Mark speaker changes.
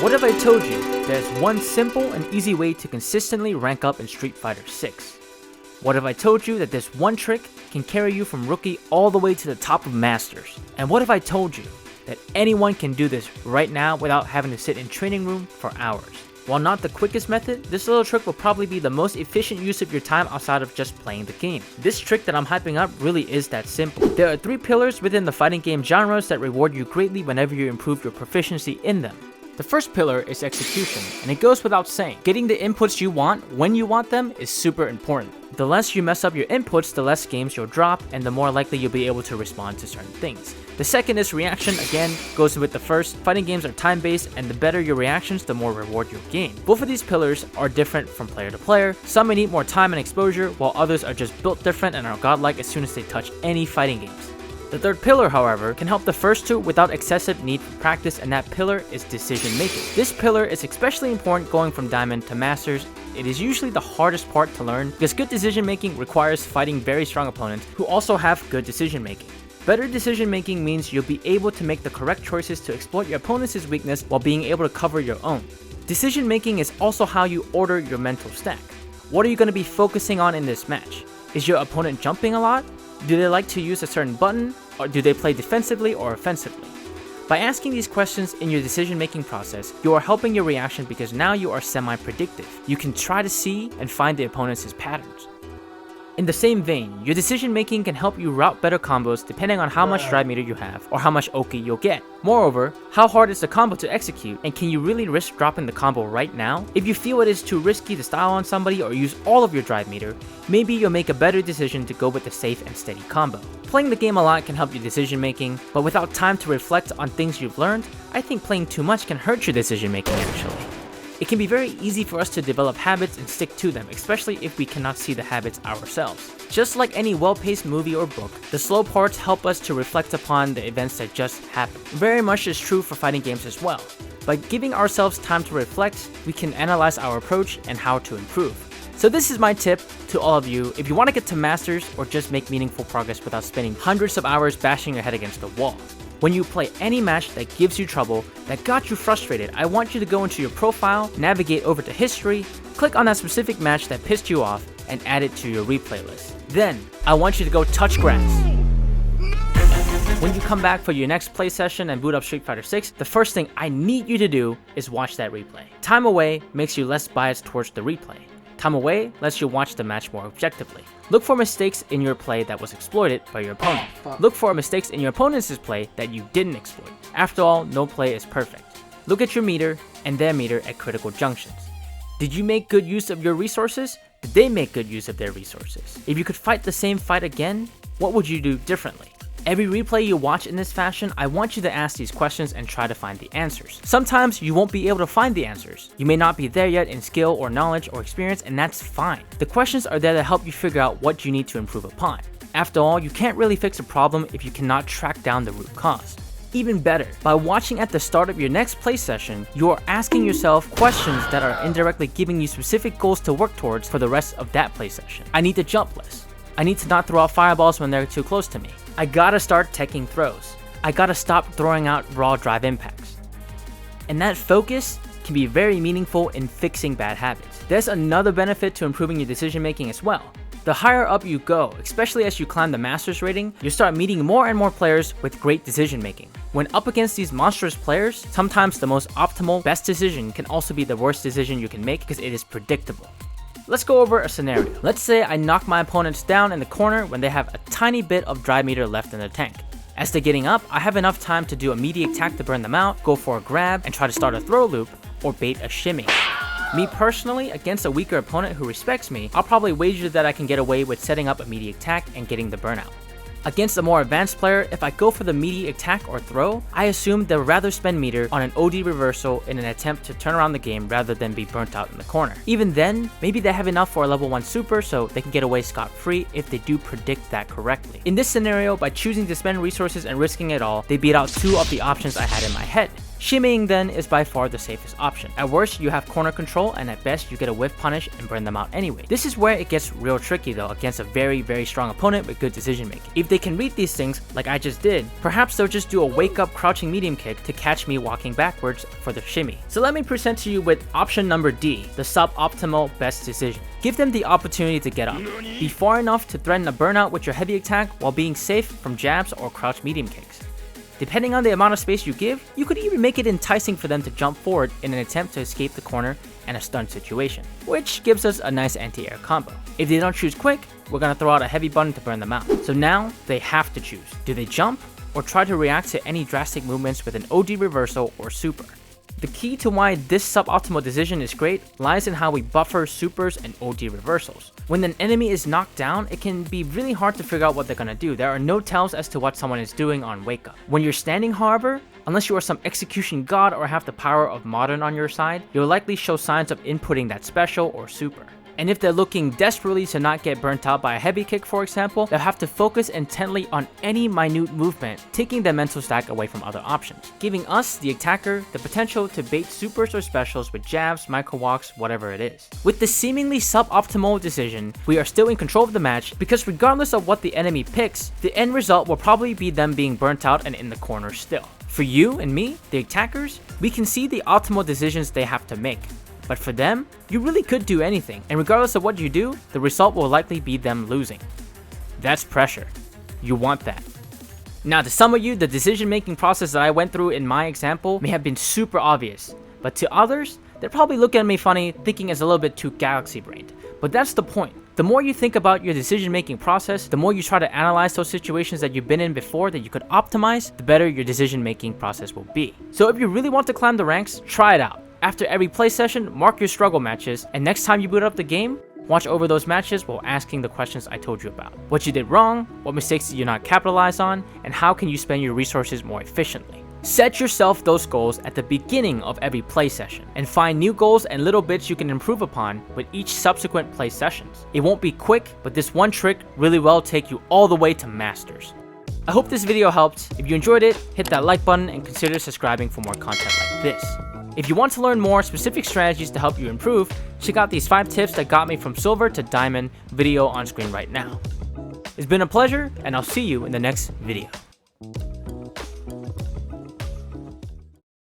Speaker 1: What if I told you there's one simple and easy way to consistently rank up in Street Fighter 6? What if I told you that this one trick can carry you from rookie all the way to the top of Masters? And what if I told you that anyone can do this right now without having to sit in training room for hours? While not the quickest method, this little trick will probably be the most efficient use of your time outside of just playing the game. This trick that I'm hyping up really is that simple. There are 3 pillars within the fighting game genres that reward you greatly whenever you improve your proficiency in them. The first pillar is execution, and it goes without saying. Getting the inputs you want when you want them is super important. The less you mess up your inputs, the less games you'll drop, and the more likely you'll be able to respond to certain things. The second is reaction, again, goes with the first. Fighting games are time-based, and the better your reactions, the more reward you'll gain. Both of these pillars are different from player to player. Some may need more time and exposure, while others are just built different and are godlike as soon as they touch any fighting games. The third pillar, however, can help the first two without excessive need for practice, and that pillar is decision making. This pillar is especially important going from Diamond to Masters. It is usually the hardest part to learn because good decision making requires fighting very strong opponents who also have good decision making. Better decision making means you'll be able to make the correct choices to exploit your opponent's weakness while being able to cover your own. Decision making is also how you order your mental stack. What are you going to be focusing on in this match? Is your opponent jumping a lot? Do they like to use a certain button, or do they play defensively or offensively? By asking these questions in your decision-making process, you are helping your reaction because now you are semi-predictive. You can try to see and find the opponent's patterns. In the same vein, your decision-making can help you route better combos depending on how much drive meter you have or how much Oki you'll get. Moreover, how hard is the combo to execute, and can you really risk dropping the combo right now? If you feel it is too risky to style on somebody or use all of your drive meter, maybe you'll make a better decision to go with the safe and steady combo. Playing the game a lot can help your decision making, but without time to reflect on things you've learned, I think playing too much can hurt your decision making actually. It can be very easy for us to develop habits and stick to them, especially if we cannot see the habits ourselves. Just like any well-paced movie or book, the slow parts help us to reflect upon the events that just happened. Very much is true for fighting games as well. By giving ourselves time to reflect, we can analyze our approach and how to improve. So this is my tip to all of you if you want to get to Masters or just make meaningful progress without spending hundreds of hours bashing your head against the wall. When you play any match that gives you trouble, that got you frustrated, I want you to go into your profile, navigate over to history, click on that specific match that pissed you off, and add it to your replay list. Then, I want you to go touch grass. When you come back for your next play session and boot up Street Fighter 6, the first thing I need you to do is watch that replay. Time away makes you less biased towards the replay. Time away lets you watch the match more objectively. Look for mistakes in your play that was exploited by your opponent. Look for mistakes in your opponent's play that you didn't exploit. After all, no play is perfect. Look at your meter and their meter at critical junctions. Did you make good use of your resources? Did they make good use of their resources? If you could fight the same fight again, what would you do differently? Every replay you watch in this fashion, I want you to ask these questions and try to find the answers. Sometimes you won't be able to find the answers. You may not be there yet in skill or knowledge or experience, and that's fine. The questions are there to help you figure out what you need to improve upon. After all, you can't really fix a problem if you cannot track down the root cause. Even better, by watching at the start of your next play session, you are asking yourself questions that are indirectly giving you specific goals to work towards for the rest of that play session. I need to jump less. I need to not throw out fireballs when they're too close to me. I gotta start teching throws. I gotta stop throwing out raw drive impacts. And that focus can be very meaningful in fixing bad habits. There's another benefit to improving your decision making as well. The higher up you go, especially as you climb the Masters rating, you start meeting more and more players with great decision making. When up against these monstrous players, sometimes the most optimal, best decision can also be the worst decision you can make because it is predictable. Let's go over a scenario. Let's say I knock my opponents down in the corner when they have a tiny bit of drive meter left in their tank. As they're getting up, I have enough time to do a meaty attack to burn them out, go for a grab, and try to start a throw loop, or bait a shimmy. Me personally, against a weaker opponent who respects me, I'll probably wager that I can get away with setting up a meaty attack and getting the burnout. Against a more advanced player, if I go for the meaty attack or throw, I assume they'll rather spend meter on an OD reversal in an attempt to turn around the game rather than be burnt out in the corner. Even then, maybe they have enough for a level 1 super so they can get away scot-free if they do predict that correctly. In this scenario, by choosing to spend resources and risking it all, they beat out 2 of the options I had in my head. Shimmying then is by far the safest option. At worst, you have corner control, and at best, you get a whiff punish and burn them out anyway. This is where it gets real tricky though against a very strong opponent with good decision making. If they can read these things like I just did, perhaps they'll just do a wake up crouching medium kick to catch me walking backwards for the shimmy. So let me present to you with option number D, the suboptimal best decision. Give them the opportunity to get up. Be far enough to threaten a burnout with your heavy attack while being safe from jabs or crouch medium kicks. Depending on the amount of space you give, you could even make it enticing for them to jump forward in an attempt to escape the corner and a stun situation, which gives us a nice anti-air combo. If they don't choose quick, we're gonna throw out a heavy button to burn them out. So now they have to choose. Do they jump or try to react to any drastic movements with an OD reversal or super? The key to why this suboptimal decision is great lies in how we buffer supers and OD reversals. When an enemy is knocked down, it can be really hard to figure out what they're gonna do. There are no tells as to what someone is doing on wake up. When you're standing, however, unless you are some execution god or have the power of modern on your side, you'll likely show signs of inputting that special or super. And if they're looking desperately to not get burnt out by a heavy kick, for example, they'll have to focus intently on any minute movement, taking their mental stack away from other options, giving us, the attacker, the potential to bait supers or specials with jabs, micro walks, whatever it is. With the seemingly suboptimal decision, we are still in control of the match because regardless of what the enemy picks, the end result will probably be them being burnt out and in the corner still. For you and me, the attackers, we can see the optimal decisions they have to make. But for them, you really could do anything, and regardless of what you do, the result will likely be them losing. That's pressure. You want that. Now, to some of you, the decision-making process that I went through in my example may have been super obvious, but to others, they're probably looking at me funny, thinking it's a little bit too galaxy-brained. But that's the point. The more you think about your decision-making process, the more you try to analyze those situations that you've been in before that you could optimize, the better your decision-making process will be. So if you really want to climb the ranks, try it out. After every play session, mark your struggle matches, and next time you boot up the game, watch over those matches while asking the questions I told you about. What you did wrong, what mistakes did you not capitalize on, and how can you spend your resources more efficiently. Set yourself those goals at the beginning of every play session, and find new goals and little bits you can improve upon with each subsequent play sessions. It won't be quick, but this one trick really will take you all the way to masters. I hope this video helped. If you enjoyed it, hit that like button and consider subscribing for more content like this. If you want to learn more specific strategies to help you improve, check out these 5 tips that got me from silver to diamond video on screen right now. It's been a pleasure, and I'll see you in the next video.